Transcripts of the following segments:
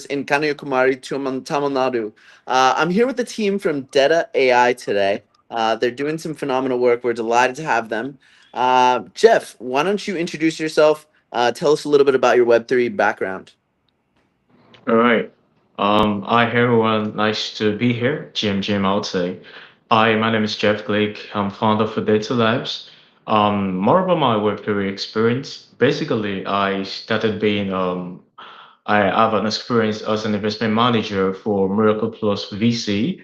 in Kanyakumari, Tamil Nadu. I'm here with the team from Data AI today. They're doing some phenomenal work. We're delighted to have them. Jeff, why don't you introduce yourself? Tell us a little bit about your Web3 background. All right. Hi everyone. Nice to be here. Jim I would say. Hi, my name is Jeff Glick. I'm founder for Data Labs. More about my work career experience. Basically, I started being I have an experience as an investment manager for Miracle Plus VC.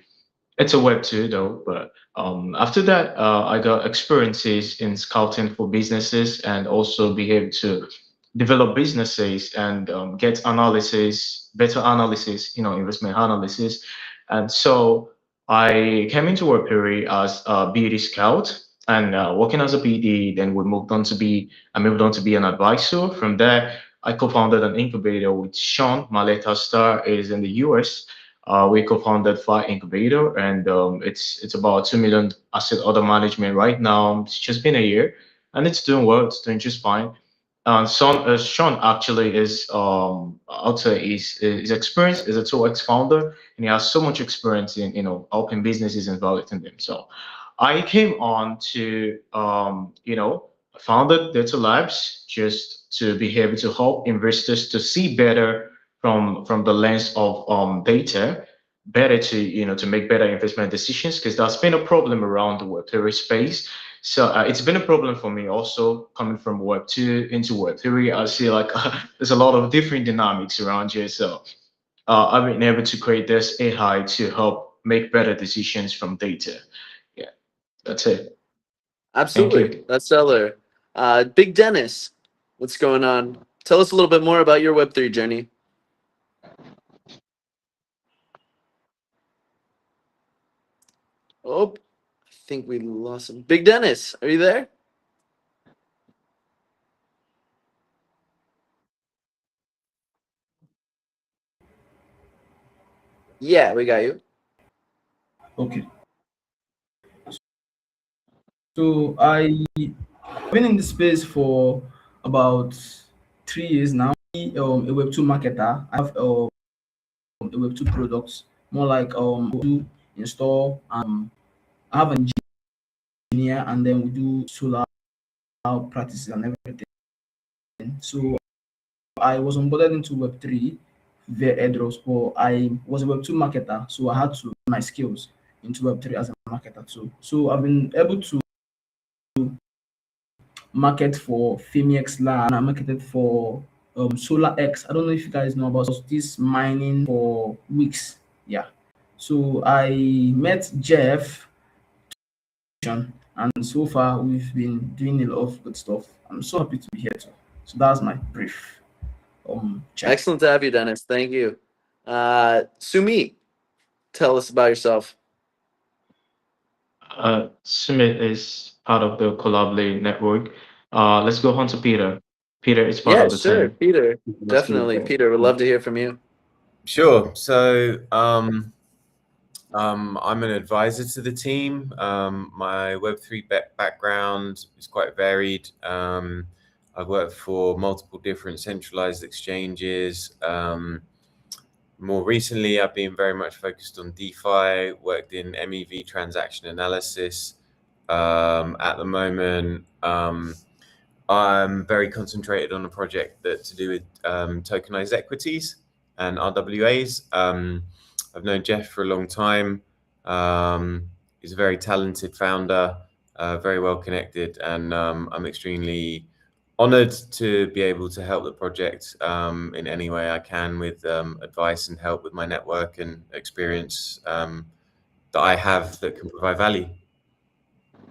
It's a Web 2 though, but after that, I got experiences in scouting for businesses and also be able to develop businesses and get analysis, better analysis, investment analysis. And so I came into Workberry as a BD scout and working as a BD. Then I moved on to be an advisor. From there, I co-founded an incubator with Sean. My latest star is in the US. We co-founded Fire Incubator, and it's about 2 million asset under management right now. It's just been a year, and it's doing well. It's doing just fine. Sean actually is I'd say his experience is a 2X founder, and he has so much experience in helping businesses and validating them. So I came on to founded Data Labs just to be able to help investors to see better from the lens of data, better to to make better investment decisions, because that's been a problem around the Web3 space. So it's been a problem for me also coming from Web 2 into Web 3. I see like there's a lot of different dynamics around here. So I've been able to create this AI to help make better decisions from data. Yeah, that's it. Thank Absolutely. you. That's stellar. Big Dennis, what's going on? Tell us a little bit more about your Web3 journey. Oh, I think we lost him. Big Dennis, are you there? Yeah, we got you. Okay. So I been in the space for about 3 years now. A Web2 marketer. I have a Web2 products, more like do install. I have an engineer, and then we do solar practices and everything. So I was onboarded into Web3 via airdrops, but I was a Web2 marketer, so I had to my skills into Web3 as a marketer too. So I've been able to market for Fimex Land. I marketed for Solar X. I don't know if you guys know about this mining for weeks. Yeah. So I met Jeff, and so far we've been doing a lot of good stuff. I'm so happy to be here too. So that's my brief check. Excellent to have you, Dennis. Thank you. Sumi, tell us about yourself. Sumit is part of the Collably network. Let's go on to Peter. Peter is part Yeah, of the sure, team. Peter. Let's do Definitely, it. Peter. Would love to hear from you. Sure. So I'm an advisor to the team. My Web3 background is quite varied. I've worked for multiple different centralized exchanges. More recently, I've been very much focused on DeFi, worked in MEV transaction analysis. At the moment, I'm very concentrated on a project that to do with tokenized equities and RWAs. I've known Jeff for a long time. He's a very talented founder, very well connected, and I'm extremely honored to be able to help the project in any way I can with advice and help with my network and experience that I have that can provide value.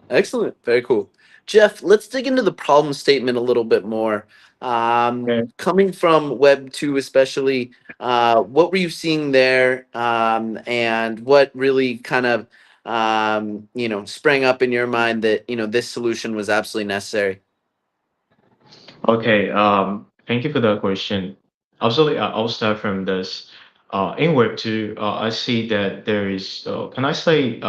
Excellent. Very cool. Jeff, let's dig into the problem statement a little bit more. Okay. Coming from Web 2, especially, what were you seeing there, and what really kind of sprang up in your mind that this solution was absolutely necessary? Okay, thank you for that question. Absolutely, I'll start from this. In Web 2, I see that there is, can I say,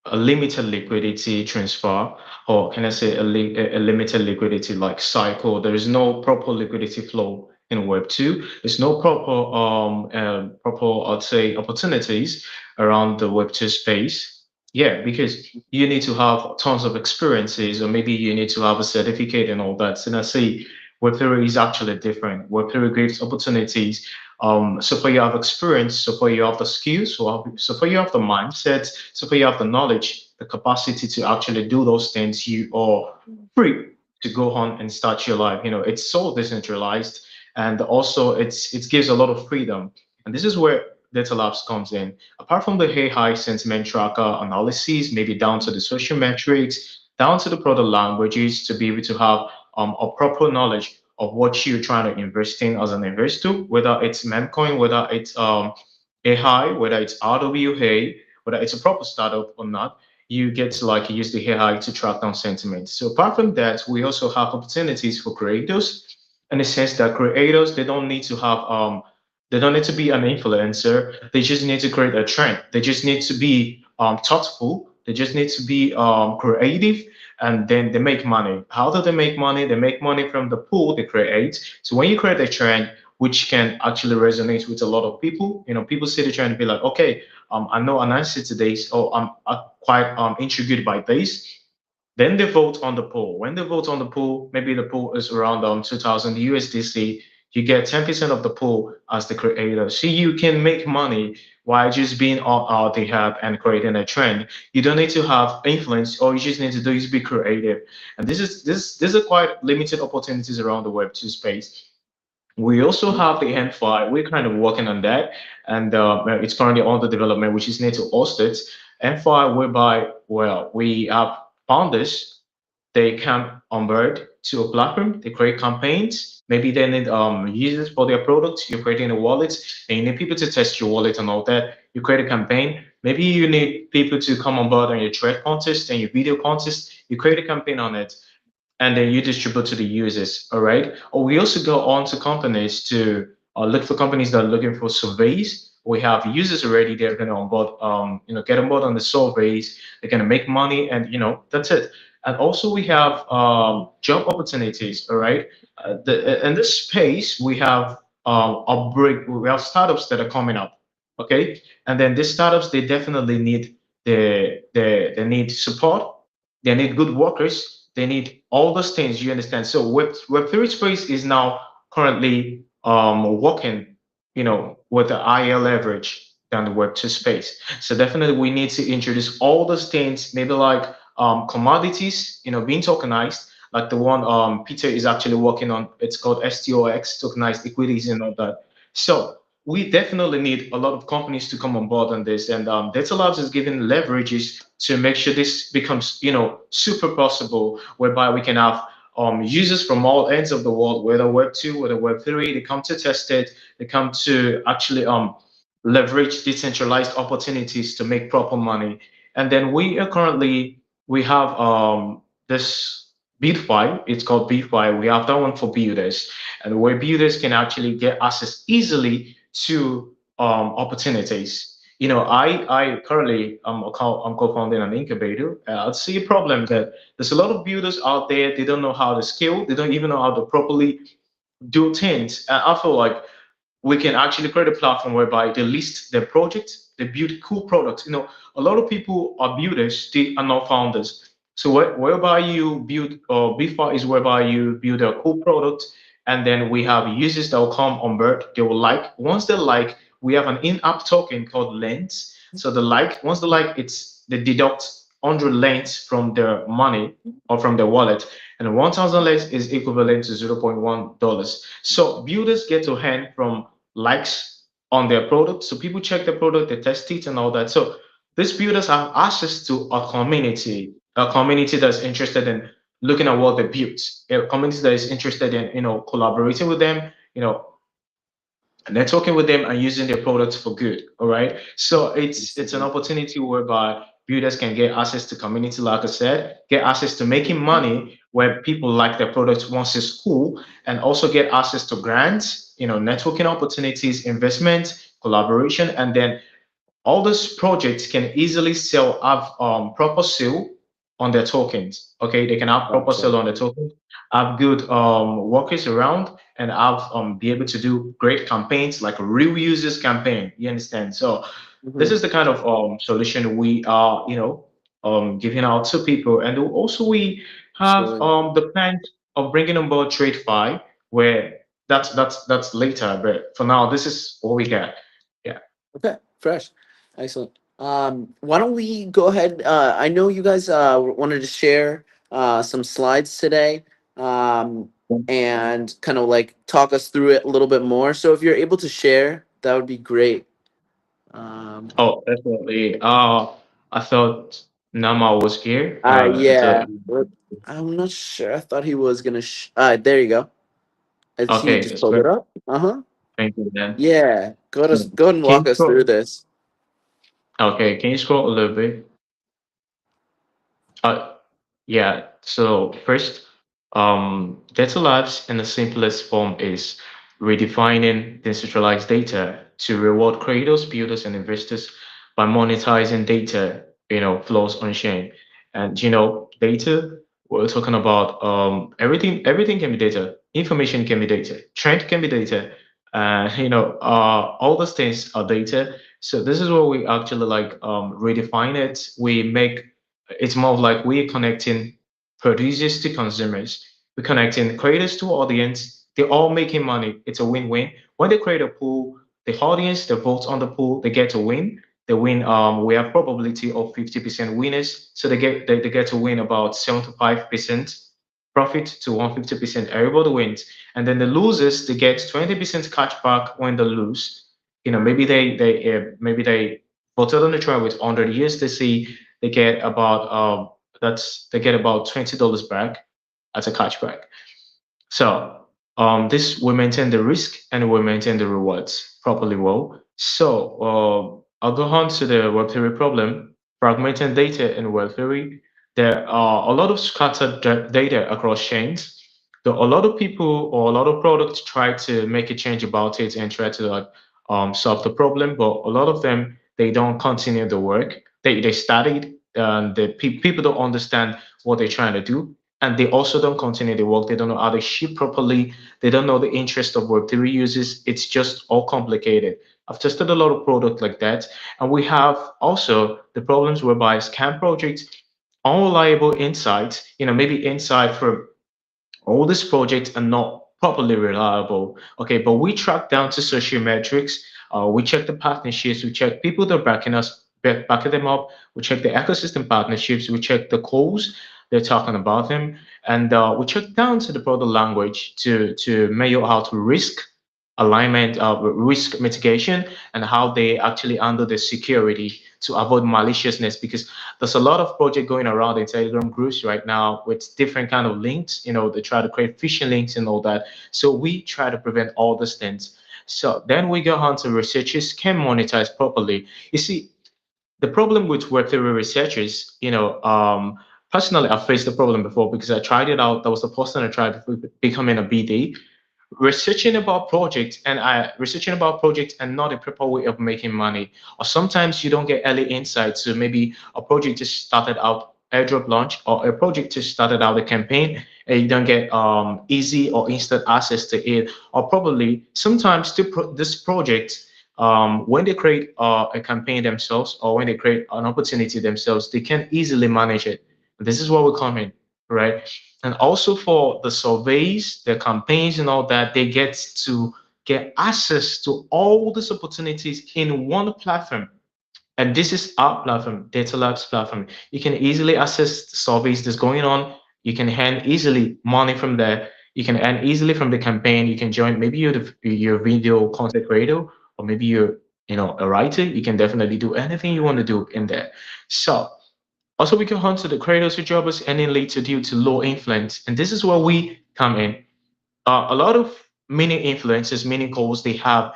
a limited liquidity transfer, or can I say a limited liquidity like cycle? There is no proper liquidity flow in Web 2. There's no proper, I'd say, opportunities around the Web 2 space. Yeah, because you need to have tons of experiences, or maybe you need to have a certificate and all that. So I say Web 3 is actually different. Web 3 gives opportunities. So far you have experience, so far you have the skills, so far you have the mindset, so far you have the knowledge, the capacity to actually do those things, you are free to go on and start your life. It's so decentralized, and also it gives a lot of freedom. And this is where Data Labs comes in. Apart from the AI sentiment tracker analysis, maybe down to the social metrics, down to the product languages, to be able to have a proper knowledge of what you're trying to invest in as an investor, whether it's memcoin, whether it's AI, whether it's RWA, whether it's a proper startup or not. You get to use the AI to track down sentiment. So apart from that, we also have opportunities for creators, in the sense that creators, they don't need to be an influencer. They just need to create a trend. They just need to be thoughtful. They just need to be creative, and then they make money. How do they make money? They make money from the pool they create. So when you create a trend, which can actually resonate with a lot of people, people see the trend and be like, okay, I know an answer to this, or I'm quite intrigued by this. Then they vote on the poll. When they vote on the poll, maybe the poll is around 2,000 USDC. You get 10% of the pool as the creator. So you can make money while just being out the hub and creating a trend. You don't need to have influence. All you just need to do is be creative. And these are quite limited opportunities around the Web2 space. We also have the N5. We're kind of working on that, and it's currently under development, which is need to host it. N5, whereby, well, we have founders, they come on board to a platform, they create campaigns. Maybe they need users for their products. You're creating a wallet, and you need people to test your wallet and all that. You create a campaign. Maybe you need people to come on board on your trade contest and your video contest. You create a campaign on it, and then you distribute to the users. All right. Or we also go on to companies to look for companies that are looking for surveys. We have users already. They're going to get on board on the surveys. They're going to make money, and that's it. And also we have job opportunities. All right. In this space, we have we have startups that are coming up. Okay. And then these startups, they definitely need they need support. They need good workers. They need all those things. You understand? So Web3 space is now currently working, with the higher leverage than the Web2 space. So definitely we need to introduce all those things, maybe like commodities, being tokenized, like the one Peter is actually working on. It's called STOX, tokenized equities and all that. So we definitely need a lot of companies to come on board on this, and Data Labs is giving leverages to make sure this becomes, super possible, whereby we can have users from all ends of the world, whether Web2, whether Web3, they come to test it, they come to actually leverage decentralized opportunities to make proper money. And then we have this BitFi. It's called BitFi. We have that one for builders, and where builders can actually get access easily to opportunities. I currently I'm co-founding an incubator. I'd see a problem that there's a lot of builders out there. They don't know how to scale. They don't even know how to properly do things. And I feel like we can actually create a platform whereby they list their project, they build cool products. A lot of people are builders, they are not founders. So whereby you build, BitFi is whereby you build a cool product, and then we have users that will come on board. They will like. Once they like, we have an in-app token called Lens. So once they like, they deduct 100 Lens from their money or from their wallet, and 1,000 Lens is equivalent to $0.1. So builders get to earn from likes on their product. So people check the product, they test it and all that. So these builders have access to a community that's interested in looking at what they built, a community that is interested in, collaborating with them, networking with them and using their products for good. All right. So it's an opportunity whereby builders can get access to community, like I said, get access to making money where people like their products once it's cool, and also get access to grants, networking opportunities, investment, collaboration, and then all those projects can easily have proper sale on their tokens. Okay, they can have proper Gotcha. sale on the tokens, have good workers around, and have be able to do great campaigns like a real users campaign. You understand? So this Mhm. is the kind of solution we are, giving out to people. And also we have Absolutely. the plan of bringing on board TradeFi, where that's later. But for now, this is what we got. Yeah. Okay, fresh. Excellent. Why don't we go ahead? I know you guys wanted to share some slides today, and kind of like talk us through it a little bit more. So if you're able to share, that would be great. Um, Oh, definitely. I thought Nama was here. yeah, I'm not sure. I thought he was gonna. There you go. I see. You Okay, just it's pulled great. it up. Uh-huh. Thank you, then. Yeah. Go ahead and Can walk you us through scroll? this. Okay, can you scroll a little bit? Uh, yeah. So first, data labs in the simplest form is redefining decentralized data to reward creators, builders, and investors by monetizing data, flows on chain. And data, we're talking about everything. Everything can be data. Information can be data. Trend can be data. All those things are data. So this is where we actually like redefine it. We make it's more of like we're connecting producers to consumers. We're connecting creators to audience. They're all making money. It's a win-win. When they create a pool, the audience, they vote on the pool, they get to win. They win. We have probability of 50% winners, so they get to win about 75% profit to 150%. Everybody wins, and then the losers they get 20% cashback when they lose. Maybe they voted on the trial with 100 years. They get about they get about $20 back as a cashback. So this will maintain the risk and will maintain the rewards properly well. So I'll go on to the Web theory problem. Fragmented data in Web theory. There are a lot of scattered data across chains. A lot of people or a lot of products try to make a change about it and try to like solve the problem, but a lot of them they don't continue the work. They studied and people don't understand what they're trying to do, and they also don't continue the work. They don't know how to ship properly. They don't know the interest of Web3 users. It's just all complicated. I've tested a lot of product like that, and we have also the problems whereby scam projects, unreliable insights. Maybe insight from all these projects are not properly reliable. Okay, but we track down to social metrics. We check the partnerships. We check people that are backing us, backing them up. We check the ecosystem partnerships. We check the calls they're talking about them, and we check down to the product language to measure how to risk alignment, risk mitigation, and how they actually handle the security to avoid maliciousness. Because there's a lot of project going around in Telegram groups right now with different kind of links. They try to create phishing links and all that. So we try to prevent all these things. So then we go on to researchers can monetize properly. You see, the problem with web theory researchers, personally, I faced the problem before because I tried it out. That was the first time I tried becoming a BD. Researching about projects and not a proper way of making money. Or sometimes you don't get early insights. So maybe a project just started out airdrop launch, or a project just started out a campaign, and you don't get easy or instant access to it. Or probably sometimes this project, when they create a campaign themselves, or when they create an opportunity themselves, they can easily manage it. This is where we come in, right? And also for the surveys, the campaigns, and all that, they get access to all these opportunities in one platform. And this is our platform, Data Labs platform. You can easily access the surveys that's going on. You can earn easily money from there. You can earn easily from the campaign. You can join. Maybe you're a video content creator, or maybe you're a writer. You can definitely do anything you want to do in there. So also, we can hunt to the creators who job us ending later due to low influence. And this is where we come in. A lot of mini influencers, mini calls, they have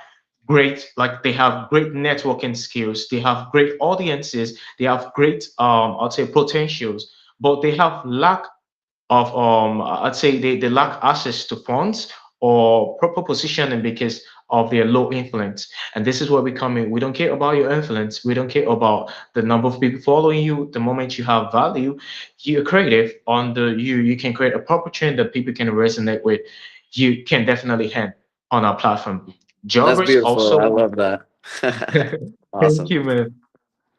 great networking skills, they have great audiences, they have great I'd say potentials, but they have lack of I'd say they lack access to funds or proper positioning, because of their low influence. And this is where we come in. We don't care about your influence. We don't care about the number of people following you. The moment you have value, you're creative on you can create a proper trend that people can resonate with. You can definitely hand on our platform. That's Jobbers beautiful. I also. love that. Thank Awesome. you, man.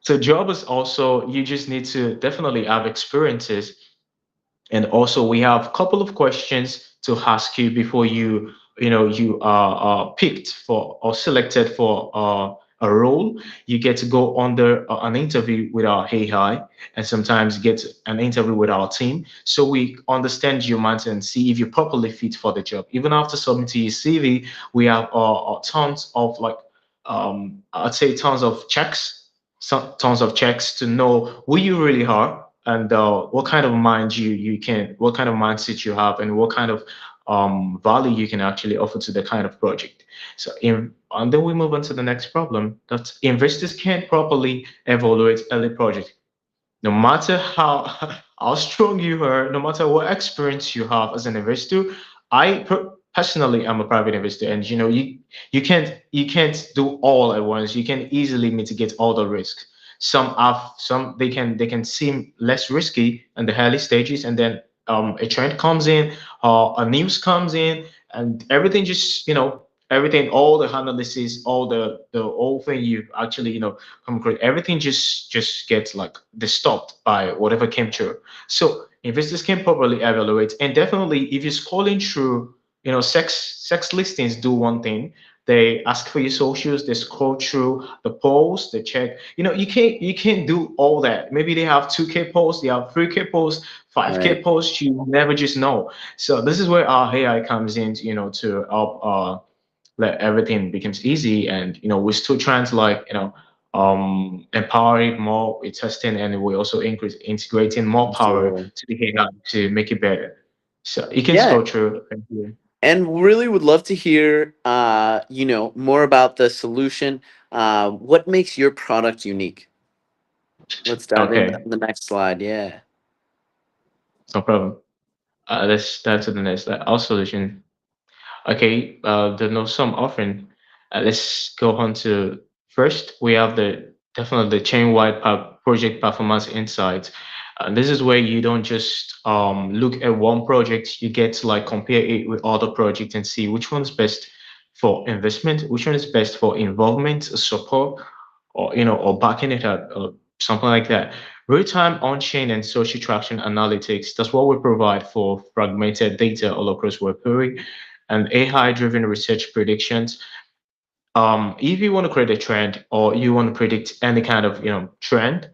So jobbers also, you just need to definitely have experiences, and also we have a couple of questions to ask you before you are picked for or selected for a role. You get to go under an interview with our AI, and sometimes get an interview with our team, so we understand your mindset and see if you're properly fit for the job. Even after submitting your CV, we have tons of like I'd say tons of checks, some tons of checks to know who you really are, and what kind of what kind of mindset you have, and what kind of value you can actually offer to the kind of project. And then we move on to the next problem, that investors can't properly evaluate early project. No matter how how strong you are, no matter what experience you have as an investor. Personally, I'm a private investor, and you can't do all at once. You can easily mitigate all the risk. Some they can seem less risky in the early stages, and then a trend comes in, a news comes in, and everything just everything, all the analysis, all the whole thing you actually come across, everything just gets like stopped by whatever came through. So investors can properly evaluate, and definitely if you're scrolling through, sex listings do one thing. They ask for your socials, they scroll through the posts, they check. You can't do all that. Maybe they have 2K posts, they have 3K posts, 5K Right. posts. You never just know. So this is where our AI comes in, to help let everything becomes easy. And we're still trying to like empower it more with testing, and we're also integrating more power Absolutely. to the AI to make it better. So you can Yeah. scroll through. Thank you. And really would love to hear, more about the solution. What makes your product unique? Let's dive in Okay, on the next slide. Yeah. no problem. Let's start to the next, our solution. Okay, the no sum offering. Let's go on to first. We have the definitely the chain-wide project performance insights. This is where you don't just look at one project. You get to like compare it with other projects and see which one is best for investment, which one is best for involvement, support, or backing it up, or something like that. Real-time on-chain and social traction analytics. That's what we provide for fragmented data all across Web3, and AI-driven research predictions. If you want to create a trend, or you want to predict any kind of trend,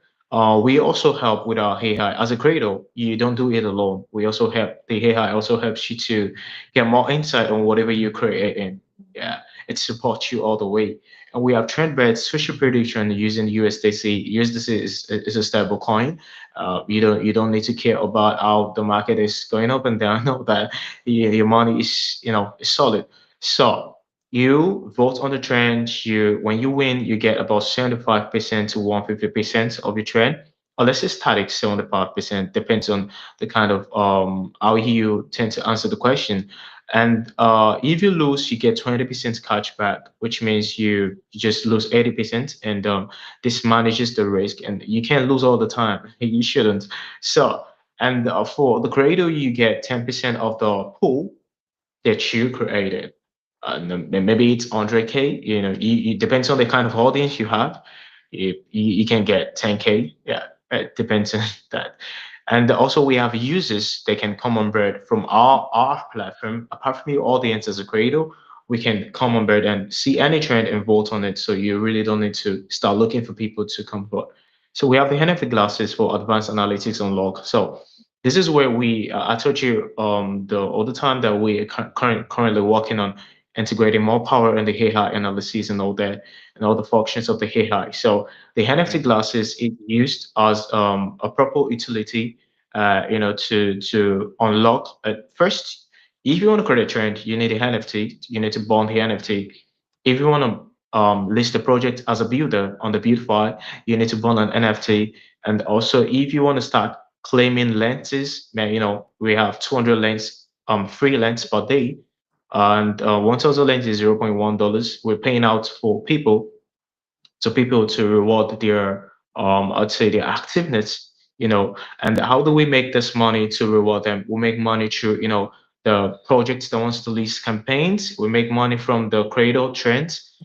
we also help with our AI. As a creator, you don't do it alone. We also help, the AI also helps you to get more insight on whatever you're creating. Yeah, it supports you all the way. And we have trend bets, social prediction using USDC. USDC is a stable coin. You don't need to care about how the market is going up and down. Know that your money is solid. So you vote on the trend. When you win, you get about 75% to 150% of your trend. Unless it's static, 75% depends on the kind of how you tend to answer the question. And if you lose, you get 20% catch back, which means you just lose 80%. And this manages the risk, and you can't lose all the time. You shouldn't. So, and for the creator, you get 10% of the pool that you created. Maybe it's 100K. It depends on the kind of audience you have. You can get 10K. Yeah, it depends on that. And also we have users that can come on board from our platform. Apart from your audience as a creator, we can come on board and see any trend and vote on it. So you really don't need to start looking for people to come vote. So we have the NFT glasses for advanced analytics unlock. So this is where I told you the all the time that we are currently working on integrating more power in the AI analysis and all that, and all the functions of the AI. So the NFT Right. glasses is used as a proper utility, to unlock. First, if you want to create a trend, you need a NFT. You need to bond the NFT. If you want to list the project as a builder on the build file, you need to bond an NFT. And also, if you want to start claiming lenses, man, we have 200 lens, free lens per day. and 1,000 lens is $0.1. We're paying out for people, so people to reward their I'd say their activeness, and how do we make this money to reward them? We make money through, the projects that wants to list campaigns. We make money from the cradle trends,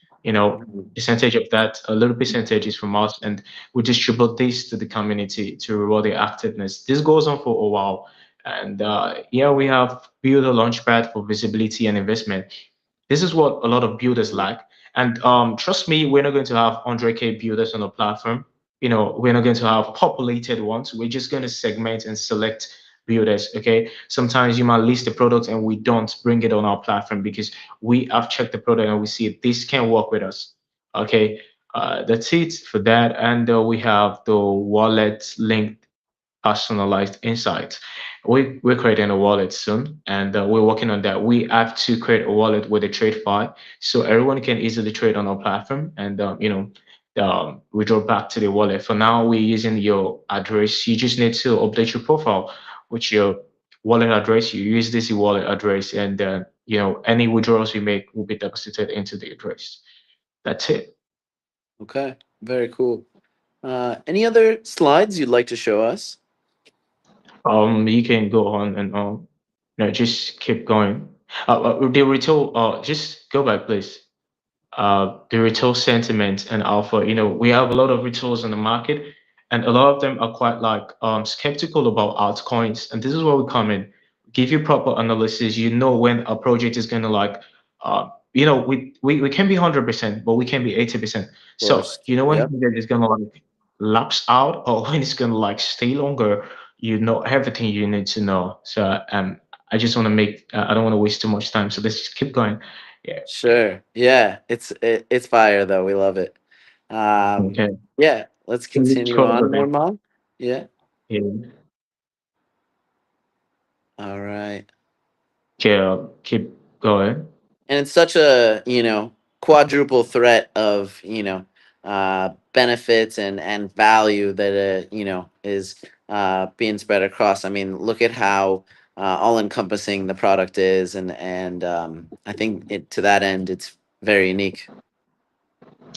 percentage of that, a little percentage is from us, and we distribute this to the community to reward their activeness. This goes on for a while. And yeah, we have built a launchpad for visibility and investment. This is what a lot of builders like. And trust me, we're not going to have 100K builders on the platform. We're not going to have populated ones. We're just going to segment and select builders. Okay. Sometimes you might list the product and we don't bring it on our platform because we have checked the product and we see this can work with us. Okay. That's it for that. And we have the wallet linked personalized insights. We're creating a wallet soon, and we're working on that. We have to create a wallet with a trade file, so everyone can easily trade on our platform, and withdraw back to the wallet. For now, we're using your address. You just need to update your profile with your wallet address. You use this wallet address, and any withdrawals you make will be deposited into the address. That's it. Okay, very cool. Any other slides you'd like to show us? You can go on and no, just keep going. The retail, just go back, please. The retail sentiment and alpha. We have a lot of retailers in the market, and a lot of them are quite like skeptical about altcoins. And this is where we come in, give you proper analysis. When a project is gonna like, we can be 100%, but we can be 80%. So Course. when Yep. it's gonna like lapse out, or when it's gonna like stay longer, you know everything you need to know. So I just want to make I don't want to waste too much time. So let's just keep going. Yeah. Sure. Yeah, it's fire though. We love it. Okay. Yeah, let's Can you continue scroll over on, there? Norman. Yeah. Yeah. All right. Okay. Keep going. And it's such a quadruple threat of benefits and value that is being spread across. I mean, look at how all encompassing the product is, and I think to that end it's very unique.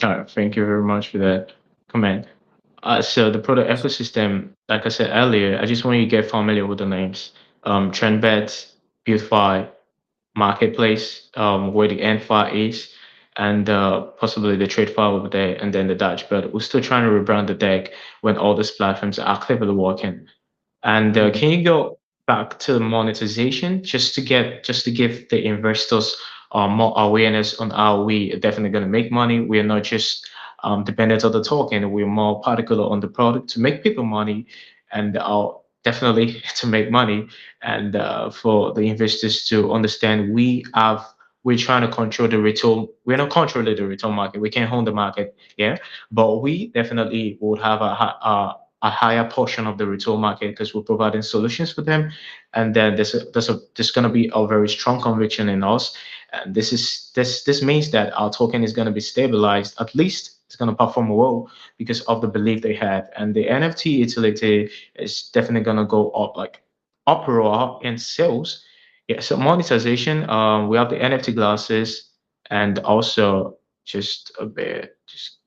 All right. Thank you very much for that comment. So the product ecosystem, like I said earlier, I just want you to get familiar with the names. TrendBet, Beautify, Marketplace, where the end file is, and possibly the trade file over there, and then the Dutch. But we're still trying to rebrand the deck when all these platforms are actively working. And Mhm. can you go back to monetization just to give the investors more awareness on how we are definitely going to make money? We are not just dependent on the token. We're more particular on the product to make people money, and definitely to make money, and for the investors to understand we're trying to control the retail. We're not controlling the retail market. We can own the market, yeah, but we definitely would have a higher portion of the retail market because we're providing solutions for them. And then there's going to be a very strong conviction in us. And this means that our token is going to be stabilized. At least it's going to perform well because of the belief they have. And the NFT utility is definitely going to go up, like uproar in sales. Yeah. So monetization, we have the NFT glasses, and also just a bit, just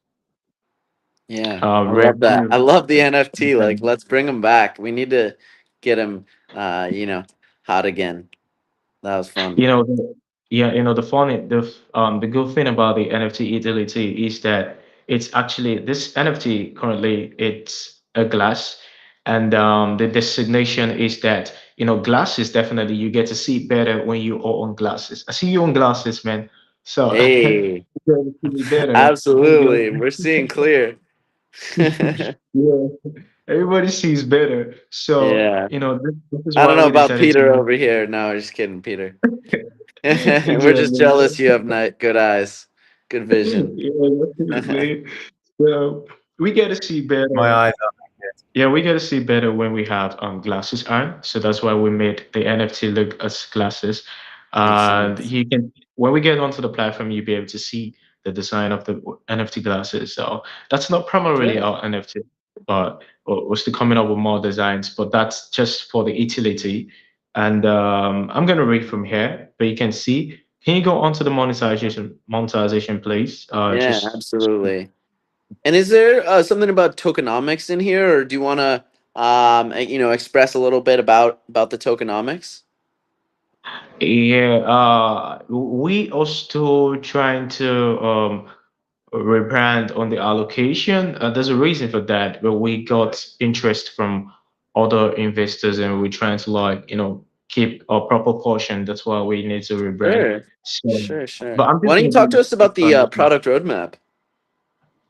Yeah, I love that. I revenue. love the NFT. Like, let's bring them back. We need to get them, hot again. That was fun. Yeah, the funny, the good thing about the NFT utility is that it's actually this NFT currently it's a glass, and the designation is that glasses definitely you get to see better when you are on glasses. I see you on glasses, man. So Hey, you get to see better when absolutely. you're. We're seeing clear. Yeah, everybody sees better. So Yeah. this is I don't why know we about decided to Peter make. over here. No, just kidding, Peter. We're just Exactly. jealous you have good eyes, good vision. Yeah, definitely. So we get to see My better. eyes are good. Yeah, we get to see better when we have glasses on. So that's why we made the NFT look as glasses. Makes And sense. you can when we get onto the platform, you'll be able to see the design of the NFT glasses. So that's not primarily Good. our NFT, but we're still coming up with more designs. But that's just for the utility. And I'm gonna read from here, but you can see can you go on to the monetization, please? Yeah, Just absolutely. And is there something about tokenomics in here, or do you want to, express a little bit about the tokenomics? yeah. We are still trying to rebrand on the allocation. There's a reason for that, but we got interest from other investors, and we're trying to keep a proper portion. That's why we need to rebrand. Sure, So, sure, sure. but I'm Why just don't you gonna talk to us about the be. product roadmap?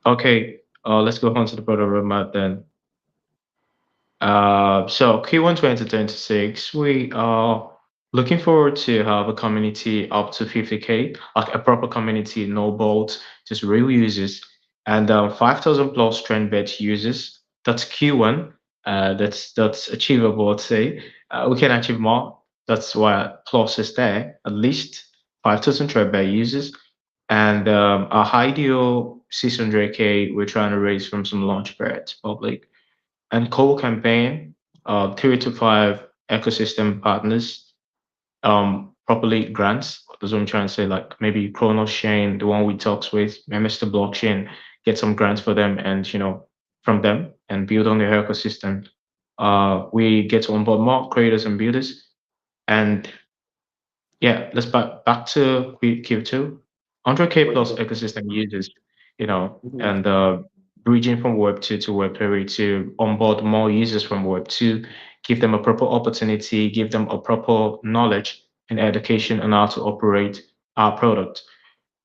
Okay, let's go on to the product roadmap then. So Q1 2026, we are looking forward to have a community up to 50K, like a proper community, no bots, just real users, and 5,000 plus trend bet users. That's Q1. That's achievable, I'd say. We can achieve more. That's why plus is there. At least 5,000 trend bet users, and our ideal 600K. We're trying to raise from some launchpads public and co-campaign, 3 to 5 ecosystem partners, properly grants. That's what I'm trying to say. Like maybe Chronos Chain, the one we talks with, Mr. Blockchain, get some grants for them, and from them, and build on their ecosystem. We get to onboard more creators and builders, and yeah, let's back to Q2. 100K plus ecosystem users, Mhm. and bridging from Web 2 to Web 3 to onboard more users from Web 2, give them a proper opportunity, give them a proper knowledge and education on how to operate our product.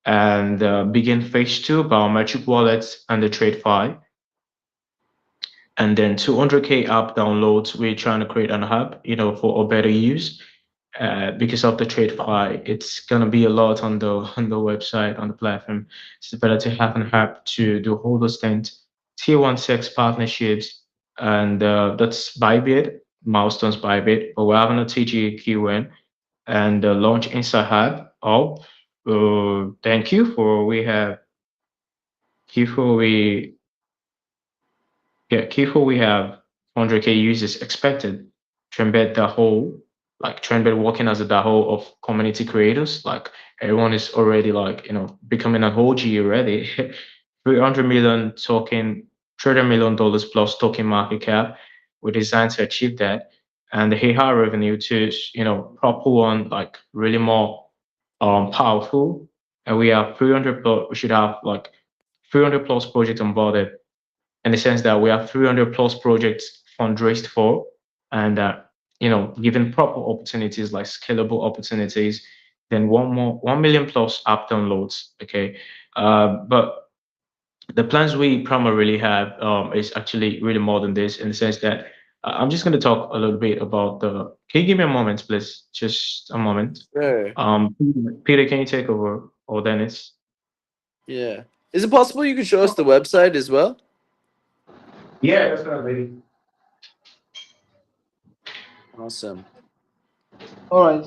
And begin phase two, biometric wallets and the TradeFi. And then 200K app downloads. We're trying to create an hub, for a better use. Because of the TradeFi, it's gonna be a lot on the website, on the platform. It's better to have an app to do all those things. Tier one sex partnerships, and that's Bybit, milestones Bybit. But we're having a TGQN and launch Insta Hub. Oh, thank you for we have Q4 we Yeah, Q4 we have 100K users expected. Trendbet the whole, like Trendbet working as a the whole of community creators. Like everyone is already becoming an OG already. 300 million token, $300 million plus token market cap. We designed to achieve that, and the HEHA revenue to proper one, like really more powerful. And we have 300 plus. We should have like 300 plus projects onboarded, in the sense that we have 300 plus projects fundraised for, and given proper opportunities like scalable opportunities, then 1 million plus app downloads. Okay, but the plans we primarily have is actually really more than this, in the sense that I'm just going to talk a little bit about the. Can you give me a moment, please? Just a moment. Sure. Peter, can you take over, or Dennis? Yeah. Is it possible you could show us the website as well? Yeah, definitely. Awesome. All right.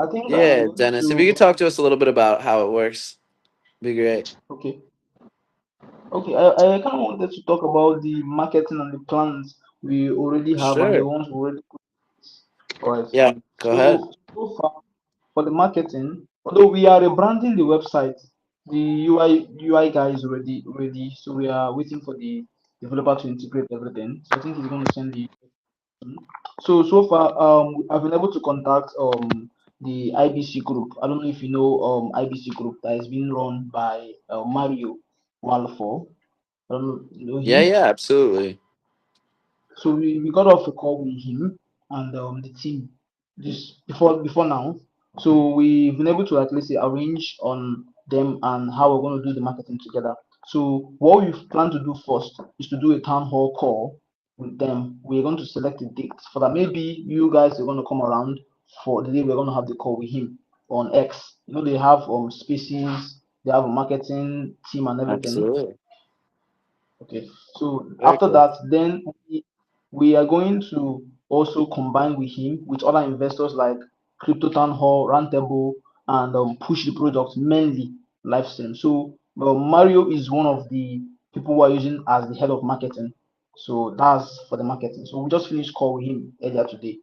I think I'm Yeah, going Dennis, if you to. could talk to us a little bit about how it works, be great. Okay. Okay. I kind of wanted to talk about the marketing and the plans we already have and the Sure. ones we already put. All right. Yeah, go ahead. So far for the marketing, although we are rebranding the website, the UI guy is already ready. So we are waiting for the developer to integrate everything. So I think he's going to send the. So far, I've been able to contact the IBC group. I don't know if you know IBC group that is being run by Mario Walfo. I don't know Yeah, him. yeah, absolutely. So we got off a call with him and the team just before now. So we've been able to at least arrange on them and how we're going to do the marketing together. So what we plan to do first is to do a town hall call with them. We're going to select a date for that. Maybe you guys are going to come around for the day we're going to have the call with him on X. You know they have spaces, they have a marketing team and everything. Absolutely. Okay, so Very after cool. that, then we are going to also combine with him with other investors like Crypto Town Hall, Roundtable, and push the product mainly live stream. So Mario is one of the people who are using as the head of marketing. So that's for the marketing. So we just finished call with him earlier today.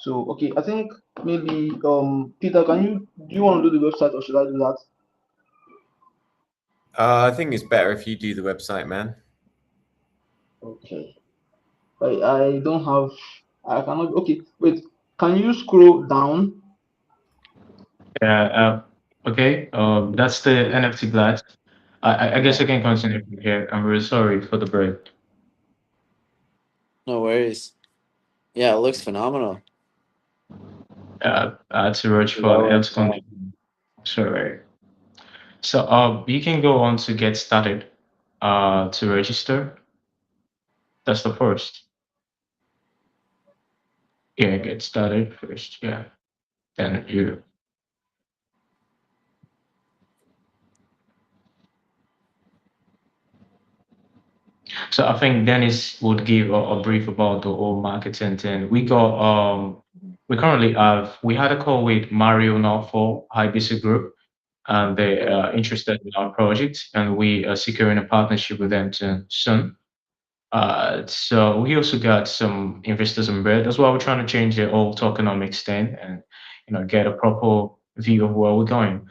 So okay, I think maybe Peter, do you want to do the website or should I do that? I think it's better if you do the website, man. Okay. I don't have I cannot okay, wait, can you scroll down? Yeah. Okay. That's the NFT glass. I guess I can continue from here. I'm really sorry for the break. No worries. Yeah, it looks phenomenal. To Roach for else continue. Sorry. So you can go on to get started. To register. That's the first. Yeah, get started first. Yeah. Then you. So I think Dennis would give a brief about the whole marketing thing. We currently we had a call with Mario now for Ibisa Group, and they are interested in our project, and we are securing a partnership with them soon. So we also got some investors on board. That's why we're trying to change the whole tokenomics thing and get a proper view of where we're going.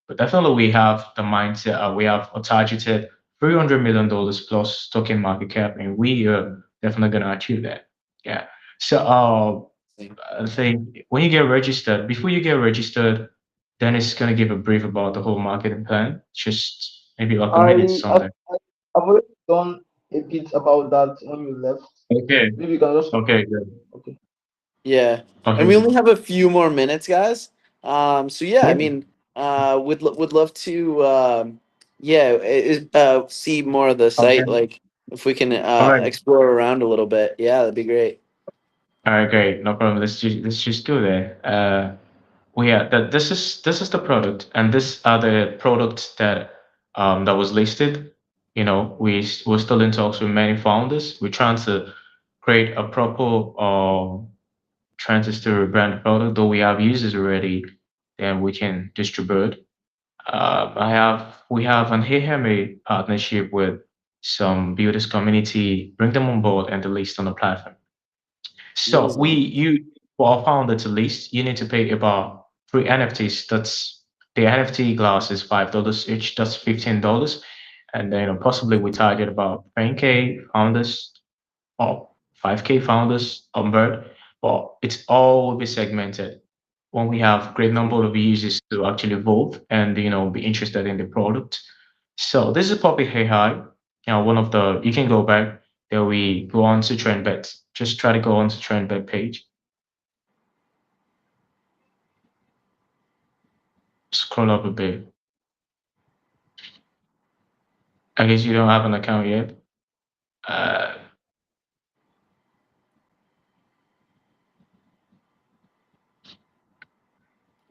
But definitely we have the mindset. We have a targeted $300 million plus token market cap, and we are definitely gonna achieve that. Yeah. So I think when you get registered, before you get registered, Dennis is gonna give a brief about the whole marketing plan. Just maybe like a minute I I've, something. I've already done a bit about that when you left. Okay. Maybe you can just Okay. Good. okay. Yeah, and Okay. we only have a few more minutes, guys. So yeah, I Yeah. mean, would love to yeah, see more of the Okay. site. Like if we can All right. explore around a little bit. Yeah, that'd be great. All right. Great. No problem. Let's just go there. Well, yeah. This is the product, and these are the products that was listed. We're still in talks with many founders. We're trying to create a proper transistor brand product. Though we have users already, then we can distribute. We have an AMA partnership with some builders community. Bring them on board and the list on the platform. So Amazing. for our founder to list, you need to pay about three NFTs. That's the NFT glass is $5 each. That's $15, and then possibly we target about 10K founders or 5K founders on board. But it's all will be segmented when we have great number of users to actually vote and be interested in the product. So this is Poppy Hey Hi. One of the you can go back there. We go on to TrendBet. Just try to go on to TrendBet page. Scroll up a bit. I guess you don't have an account yet. Uh,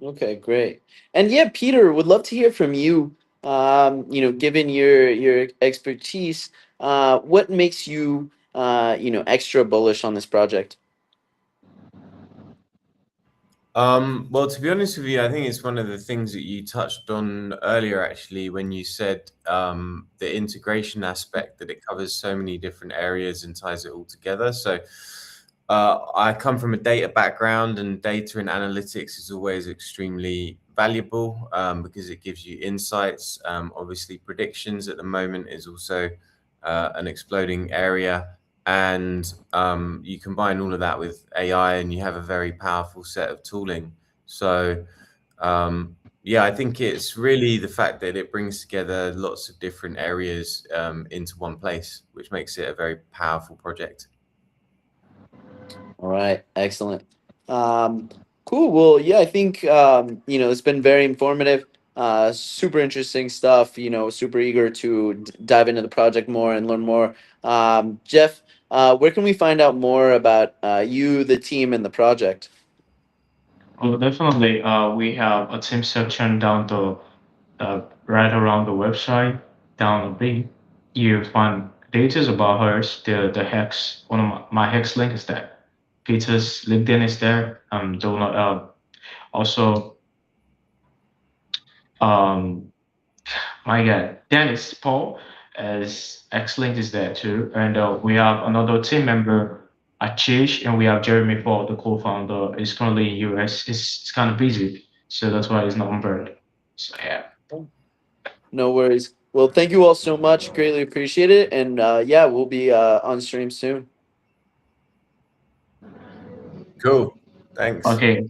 Okay, great. And yeah, Peter, would love to hear from you. Given your expertise, what makes you extra bullish on this project? Well, to be honest with you, I think it's one of the things that you touched on earlier, actually, when you said the integration aspect, that it covers so many different areas and ties it all together. So I come from a data background, and data and analytics is always extremely valuable because it gives you insights. Obviously, predictions at the moment is also an exploding area. And you combine all of that with AI, and you have a very powerful set of tooling. So yeah, I think it's really the fact that it brings together lots of different areas into one place, which makes it a very powerful project. All right, excellent. Cool. Well, yeah, I think it's been very informative. Super interesting stuff. Super eager to dive into the project more and learn more. Jeff, where can we find out more about you, the team, and the project? well, definitely. We have a team section down right around the website, down a bit. You find details about hers. The hex. One of my hex link is there. Peter's LinkedIn is there. Donald. Also, um, my God, Dennis Paul as X link is there too, and we have another team member. at Chase, and we have Jeremy Ford, the co-founder. He's currently in US. It's kind of busy, so that's why he's not on board. So yeah. No worries. Well, thank you all so much. Greatly appreciate it. And yeah, we'll be on stream soon. Cool. Thanks. Okay.